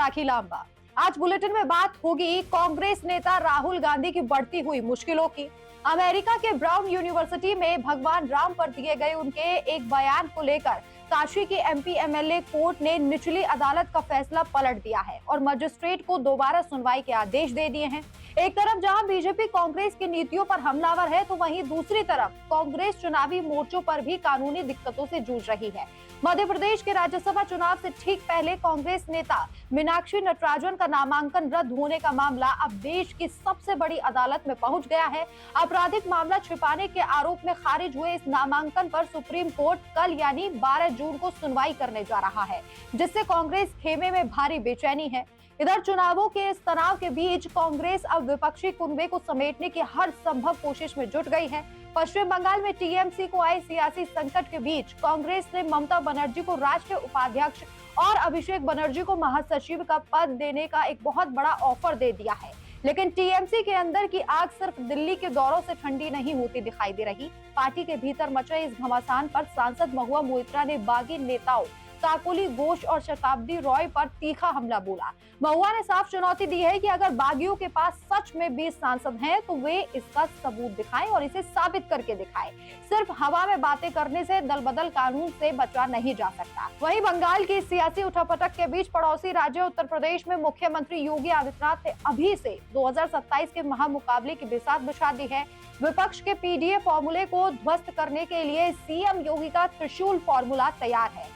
राखी लांबा। आज बुलेटिन में बात होगी कांग्रेस नेता राहुल गांधी की बढ़ती हुई मुश्किलों की। अमेरिका के ब्राउन यूनिवर्सिटी में भगवान राम पर दिए गए उनके एक बयान को लेकर काशी की एमपी एमएलए कोर्ट ने निचली अदालत का फैसला पलट दिया है और मजिस्ट्रेट को दोबारा सुनवाई के आदेश दे दिए हैं। एक तरफ जहां बीजेपी कांग्रेस की नीतियों पर हमलावर है, तो वहीं दूसरी तरफ कांग्रेस चुनावी मोर्चों पर भी कानूनी दिक्कतों से जूझ रही है। मध्य प्रदेश के राज्यसभा चुनाव से ठीक पहले कांग्रेस नेता मीनाक्षी नटराजन का नामांकन रद्द होने का मामला अब देश की सबसे बड़ी अदालत में पहुंच गया है। आपराधिक मामला छिपाने के आरोप में खारिज हुए इस नामांकन पर सुप्रीम कोर्ट कल यानी 12 जून को सुनवाई करने जा रहा है, जिससे कांग्रेस खेमे में भारी बेचैनी है। इधर चुनावों के इस तनाव के बीच कांग्रेस अब विपक्षी कुनबे को समेटने की हर संभव कोशिश में जुट गई है। पश्चिम बंगाल में टीएमसी को आए सियासी संकट के बीच कांग्रेस ने ममता बनर्जी को राष्ट्रीय उपाध्यक्ष और अभिषेक बनर्जी को महासचिव का पद देने का एक बहुत बड़ा ऑफर दे दिया है। लेकिन टीएमसी के अंदर की आग सिर्फ दिल्ली के दौरों से ठंडी नहीं होती दिखाई दे रही। पार्टी के भीतर मचे इस घमासान पर सांसद महुआ मोइत्रा ने बागी नेताओं काकोली घोष और शताब्दी रॉय पर तीखा हमला बोला। महुआ ने साफ चुनौती दी है कि अगर बागियों के पास सच में 20 सांसद हैं, तो वे इसका सबूत दिखाएं और इसे साबित करके दिखाएं। सिर्फ हवा में बातें करने से दल बदल कानून से बचा नहीं जा सकता। वहीं बंगाल की सियासी उठापटक के बीच पड़ोसी राज्य उत्तर प्रदेश में मुख्यमंत्री योगी आदित्यनाथ ने अभी से 2027 के महामुकाबले की बिसात बिछा दी है। विपक्ष के पीडीए फॉर्मूले को ध्वस्त करने के लिए सीएम योगी का त्रिशूल फॉर्मूला तैयार है।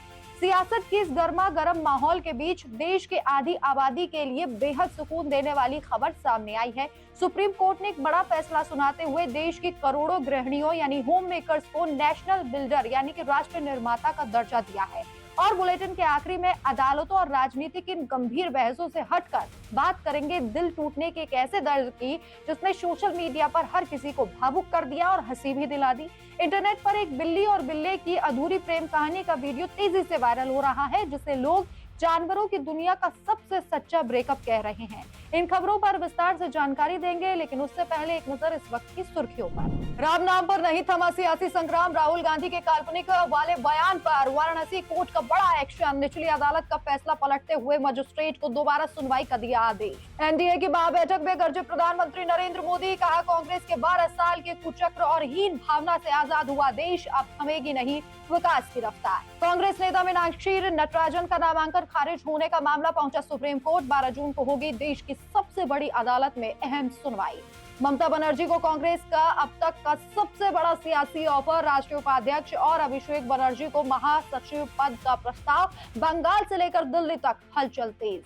सियासत की इस गर्मा गर्म माहौल के बीच देश के आधी आबादी के लिए बेहद सुकून देने वाली खबर सामने आई है। सुप्रीम कोर्ट ने एक बड़ा फैसला सुनाते हुए देश की करोड़ों गृहिणियों यानी होम मेकर्स को नेशनल बिल्डर यानी कि राष्ट्र निर्माता का दर्जा दिया है। और बुलेटिन के आखिरी में अदालतों और राजनीति की इन गंभीर बहसों से हटकर बात करेंगे दिल टूटने के एक ऐसे दर्द की जिसने सोशल मीडिया पर हर किसी को भावुक कर दिया और हंसी भी दिला दी। इंटरनेट पर एक बिल्ली और बिल्ले की अधूरी प्रेम कहानी का वीडियो तेजी से वायरल हो रहा है, जिसे लोग जानवरों की दुनिया का सबसे सच्चा ब्रेकअप कह रहे हैं। इन खबरों पर विस्तार से जानकारी देंगे, लेकिन उससे पहले एक नजर इस वक्त की सुर्खियों पर। राम नाम पर नहीं थमा सियासी संग्राम, राहुल गांधी के काल्पनिक वाले बयान पर वाराणसी कोर्ट का बड़ा एक्शन। निचली अदालत का फैसला पलटते हुए मजिस्ट्रेट को दोबारा सुनवाई का दिया आदेश। एनडीए की महाबैठक में गरजे प्रधानमंत्री नरेंद्र मोदी, कहा कांग्रेस के 12 साल के कुचक्र और हीन भावना से आजाद हुआ देश, अब थमेगी नहीं विकास की रफ्तार। कांग्रेस नेता मीनाक्षी नटराजन का नामांकन खारिज होने का मामला पहुंचा सुप्रीम कोर्ट। 12 जून को होगी देश की सबसे बड़ी अदालत में अहम सुनवाई। ममता बनर्जी को कांग्रेस का अब तक का सबसे बड़ा सियासी ऑफर, राष्ट्रीय उपाध्यक्ष और अभिषेक बनर्जी को महासचिव पद का प्रस्ताव। बंगाल से लेकर दिल्ली तक हलचल तेज।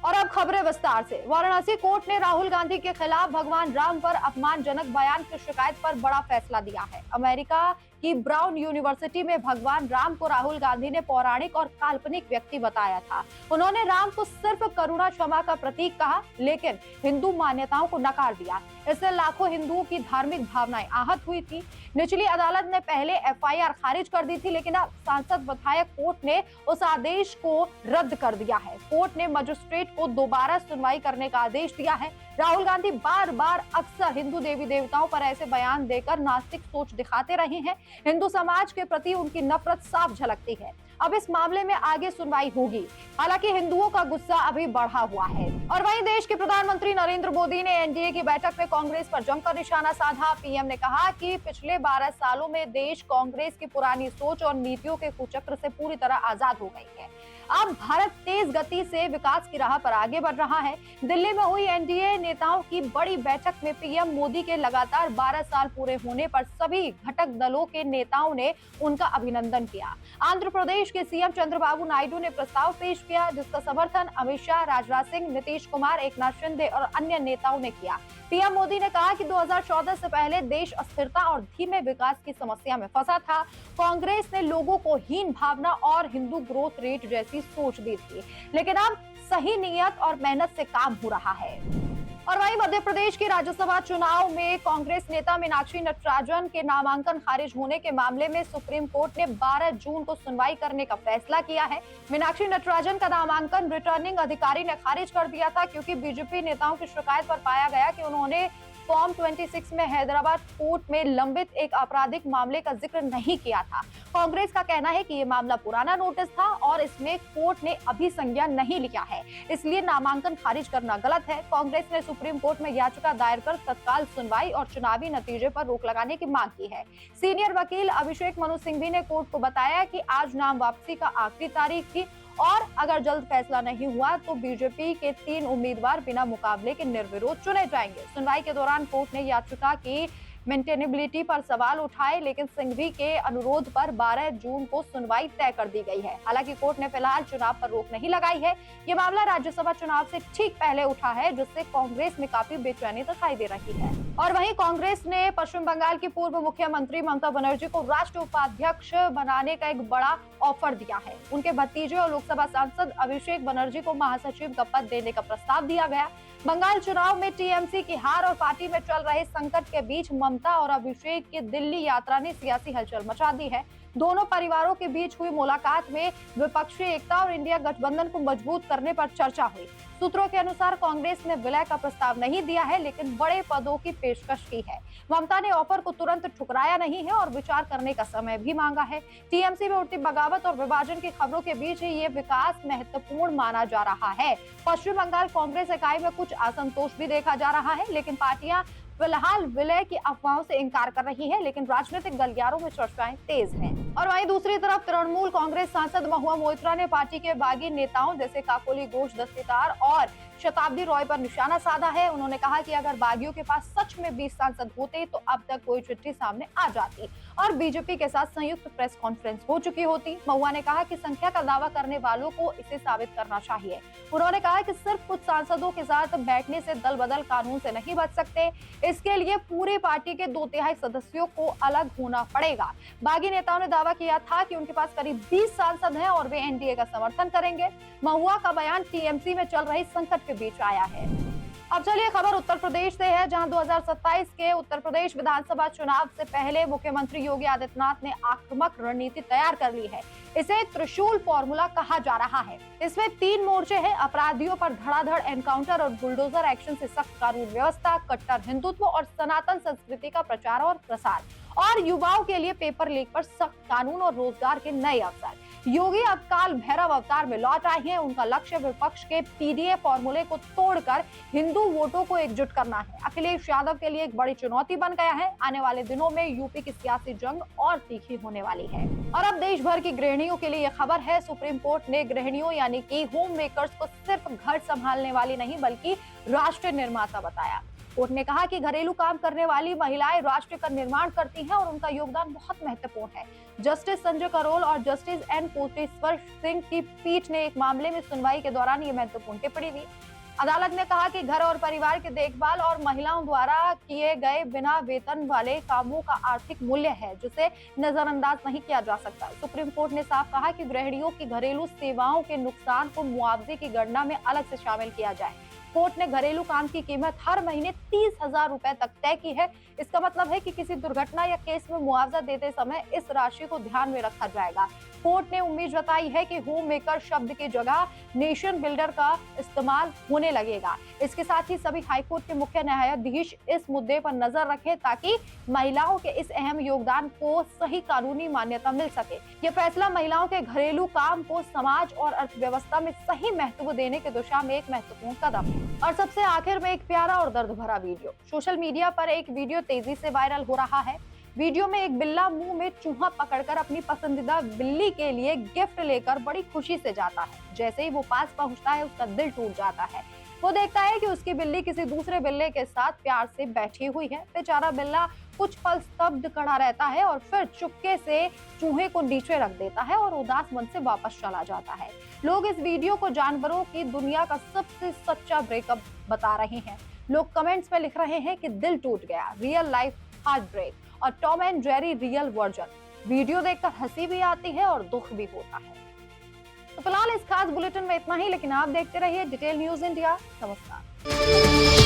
और अब खबरें विस्तार से। वाराणसी कोर्ट ने राहुल गांधी के खिलाफ भगवान राम पर अपमानजनक बयान की शिकायत पर बड़ा फैसला दिया है। अमेरिका की ब्राउन यूनिवर्सिटी में भगवान राम को राहुल गांधी ने पौराणिक और काल्पनिक व्यक्ति बताया था। उन्होंने राम को सिर्फ करुणा क्षमा का प्रतीक कहा, लेकिन हिंदू मान्यताओं को नकार दिया। इससे लाखों हिंदुओं की धार्मिक भावनाएं आहत हुई थी। निचली अदालत ने पहले एफआईआर खारिज कर दी थी, लेकिन अब सांसद विधायक कोर्ट ने उस आदेश को रद्द कर दिया है। कोर्ट ने मजिस्ट्रेट को दोबारा सुनवाई करने का आदेश दिया है। राहुल गांधी बार बार अक्सर हिंदू देवी देवताओं पर ऐसे बयान देकर नास्तिक सोच दिखाते रहे हैं। हिंदू समाज के प्रति उनकी नफरत साफ झलकती है। अब इस मामले में आगे सुनवाई होगी। हालांकि हिंदुओं का गुस्सा अभी बढ़ा हुआ है। और वहीं देश के प्रधानमंत्री नरेंद्र मोदी ने एनडीए की बैठक में कांग्रेस पर जमकर निशाना साधा। पीएम ने कहा कि पिछले 12 सालों में देश कांग्रेस की पुरानी सोच और नीतियों के कुचक्र से पूरी तरह आजाद हो गई है। अब भारत तेज गति से विकास की राह पर आगे बढ़ रहा है। दिल्ली में हुई एनडीए नेताओं की बड़ी बैठक में पीएम मोदी के लगातार 12 साल पूरे होने पर सभी घटक दलों के नेताओं ने उनका अभिनंदन किया। आंध्र प्रदेश के सीएम चंद्रबाबू नायडू ने प्रस्ताव पेश किया, जिसका समर्थन अमित शाह, राजनाथ सिंह, नीतीश कुमार, एकनाथ शिंदे और अन्य नेताओं ने किया। पीएम मोदी ने कहा कि 2014 से पहले देश अस्थिरता और धीमे विकास की समस्या में फंसा था। कांग्रेस ने लोगों को हीन भावना और हिंदू ग्रोथ रेट जैसी सोच दी थी, लेकिन अब सही नियत और मेहनत से काम हो रहा है। और वहीं मध्य प्रदेश के राज्यसभा चुनाव में कांग्रेस नेता मीनाक्षी नटराजन के नामांकन खारिज होने के मामले में सुप्रीम कोर्ट ने 12 जून को सुनवाई करने का फैसला किया है। मीनाक्षी नटराजन का नामांकन रिटर्निंग अधिकारी ने खारिज कर दिया था, क्योंकि बीजेपी नेताओं की शिकायत पर पाया गया कि उन्होंने फॉर्म 26 में हैदराबाद कोर्ट में लंबित एक आपराधिक मामले का जिक्र नहीं किया था। कांग्रेस का कहना है कि ये मामला पुराना नोटिस था और इसमें कोर्ट ने अभी संज्ञान नहीं लिया है, इसलिए नामांकन खारिज करना गलत है। कांग्रेस ने सुप्रीम कोर्ट में याचिका दायर कर तत्काल सुनवाई और चुनावी नतीजे पर रोक लगाने की मांग की है। सीनियर वकील अभिषेक मनु सिंघवी ने कोर्ट को बताया कि आज नाम वापसी का आखिरी तारीख थी और अगर जल्द फैसला नहीं हुआ तो बीजेपी के 3 उम्मीदवार बिना मुकाबले के निर्विरोध चुने जाएंगे। सुनवाई के दौरान कोर्ट ने याचिका की मेंटेनेबिलिटी पर सवाल उठाए, लेकिन सिंघवी के अनुरोध पर 12 जून को सुनवाई तय कर दी गई है। हालांकि कोर्ट ने फिलहाल चुनाव पर रोक नहीं लगाई है। ये मामला राज्यसभा चुनाव से ठीक पहले उठा है, जिससे कांग्रेस में काफी बेचैनी दिखाई दे रही है। और वहीं कांग्रेस ने पश्चिम बंगाल की पूर्व मुख्यमंत्री ममता बनर्जी को राष्ट्रीय उपाध्यक्ष बनाने का एक बड़ा ऑफर दिया है। उनके भतीजे और लोकसभा सांसद अभिषेक बनर्जी को महासचिव का पद देने का प्रस्ताव दिया गया। बंगाल चुनाव में टीएमसी की हार और पार्टी में चल रहे संकट के बीच ममता और अभिषेक की दिल्ली यात्रा ने सियासी हलचल मचा दी है। दोनों परिवारों के बीच हुई मुलाकात में द्विपक्षीय एकता और इंडिया गठबंधन को मजबूत करने पर चर्चा हुई। सूत्रों के अनुसार कांग्रेस ने विलय का प्रस्ताव नहीं दिया है, लेकिन बड़े पदों की पेशकश की है। ममता ने ऑफर को तुरंत ठुकराया नहीं है और विचार करने का समय भी मांगा है। टीएमसी में उठती बगावत और विभाजन की खबरों के बीच ये विकास महत्वपूर्ण माना जा रहा है। पश्चिम बंगाल कांग्रेस इकाई में कुछ असंतोष भी देखा जा रहा है, लेकिन पार्टियां फिलहाल विलय की अफवाहों से इनकार कर रही है, लेकिन राजनीतिक गलियारों में चर्चाएं तेज हैं। और वहीं दूसरी तरफ तृणमूल कांग्रेस सांसद महुआ मोइत्रा ने पार्टी के बागी नेताओं जैसे काकोली घोष दस्तीदार और शताब्दी रॉय पर निशाना साधा है। उन्होंने कहा कि अगर बागियों के पास सच में 20 सांसद होते तो अब तक कोई चिट्ठी सामने आ जाती और बीजेपी के साथ संयुक्त प्रेस कॉन्फ्रेंस हो चुकी होती। महुआ ने कहा कि संख्या का दावा करने वालों को इसे साबित करना चाहिए। उन्होंने कहा कि सिर्फ कुछ सांसदों के साथ बैठने से दल बदल कानून से नहीं बच सकते, इसके लिए पूरी पार्टी के 2/3 सदस्यों को अलग होना पड़ेगा। बागी नेताओं ने दावा किया था कि उनके पास करीब 20 सांसद हैं और वे एनडीए का समर्थन करेंगे। महुआ का बयान टीएमसी में चल रही संकट के बीच आया है। अब चलिए खबर उत्तर प्रदेश से है, जहां 2027 के उत्तर प्रदेश विधानसभा चुनाव से पहले मुख्यमंत्री योगी आदित्यनाथ ने आक्रामक रणनीति तैयार कर ली है। इसे त्रिशूल फॉर्मूला कहा जा रहा है। इसमें 3 मोर्चे हैं: अपराधियों पर धड़ाधड़ एनकाउंटर और बुलडोजर एक्शन से सख्त कानून व्यवस्था, कट्टर हिंदुत्व और सनातन संस्कृति का प्रचार और प्रसार, और युवाओं के लिए पेपर लीक पर सख्त कानून और रोजगार के नए अवसर। योगी अब काल भैरव अवतार में लौट आए हैं। उनका लक्ष्य विपक्ष के पीडीए फॉर्मूले को तोड़कर हिंदू वोटों को एकजुट करना है। अखिलेश यादव के लिए एक बड़ी चुनौती बन गया है। आने वाले दिनों में यूपी की सियासी जंग और तीखी होने वाली है। और अब देश भर की गृहिणियों के लिए यह खबर है। सुप्रीम कोर्ट ने गृहिणियों यानी कि होम मेकर्स को सिर्फ घर संभालने वाली नहीं बल्कि राष्ट्र निर्माता बताया। कोर्ट ने कहा कि घरेलू काम करने वाली महिलाएं राष्ट्र का निर्माण करती हैं और उनका योगदान बहुत महत्वपूर्ण है। जस्टिस संजय करोल और जस्टिस एन कोटेश्वर सिंह की पीठ ने एक मामले में सुनवाई के दौरान ये महत्वपूर्ण टिप्पणी दी। अदालत ने कहा कि घर और परिवार की देखभाल और महिलाओं द्वारा किए गए बिना वेतन वाले कामों का आर्थिक मूल्य है, जिसे नजरअंदाज नहीं किया जा सकता। सुप्रीम कोर्ट ने साफ कहा कि गृहिणियों की घरेलू सेवाओं के नुकसान को मुआवजे की गणना में अलग से शामिल किया जाए। कोर्ट ने घरेलू काम की कीमत हर महीने 30,000 रुपए तक तय की है। इसका मतलब है कि किसी दुर्घटना या केस में मुआवजा देते समय इस राशि को ध्यान में रखा जाएगा। कोर्ट ने उम्मीद जताई है कि होम मेकर शब्द की जगह नेशन बिल्डर का इस्तेमाल होने लगेगा। इसके साथ ही सभी हाईकोर्ट के मुख्य न्यायाधीश इस मुद्दे पर नजर रखें ताकि महिलाओं के इस अहम योगदान को सही कानूनी मान्यता मिल सके। यह फैसला महिलाओं के घरेलू काम को समाज और अर्थव्यवस्था में सही महत्व देने की दिशा में एक महत्वपूर्ण कदम है। और सबसे आखिर में एक प्यारा और दर्द भरा वीडियो। सोशल मीडिया पर एक वीडियो तेजी से वायरल हो रहा है। वीडियो में एक बिल्ला मुंह में चूहा पकड़कर अपनी पसंदीदा बिल्ली के लिए गिफ्ट लेकर बड़ी खुशी से जाता है। जैसे ही वो पास पहुंचता है उसका दिल टूट जाता है। वो देखता है कि उसकी बिल्ली किसी दूसरे बिल्ले के साथ प्यार से बैठी हुई है। बेचारा बिल्ला कुछ पल स्तब्ध खड़ा रहता है और फिर चुपके से चूहे को नीचे रख देता है और उदास मन से वापस चला जाता है। लोग इस वीडियो को जानवरों की दुनिया का सबसे सच्चा ब्रेकअप बता रहे हैं। लोग कमेंट्स में लिख रहे हैं कि दिल टूट गया, रियल लाइफ हार्ट ब्रेक, और Tom and Jerry real version. Video देखकर हंसी भी आती है और दुख भी होता है। तो फिलहाल इस खास बुलेटिन में इतना ही, लेकिन आप देखते रहिए डिटेल न्यूज इंडिया। नमस्कार।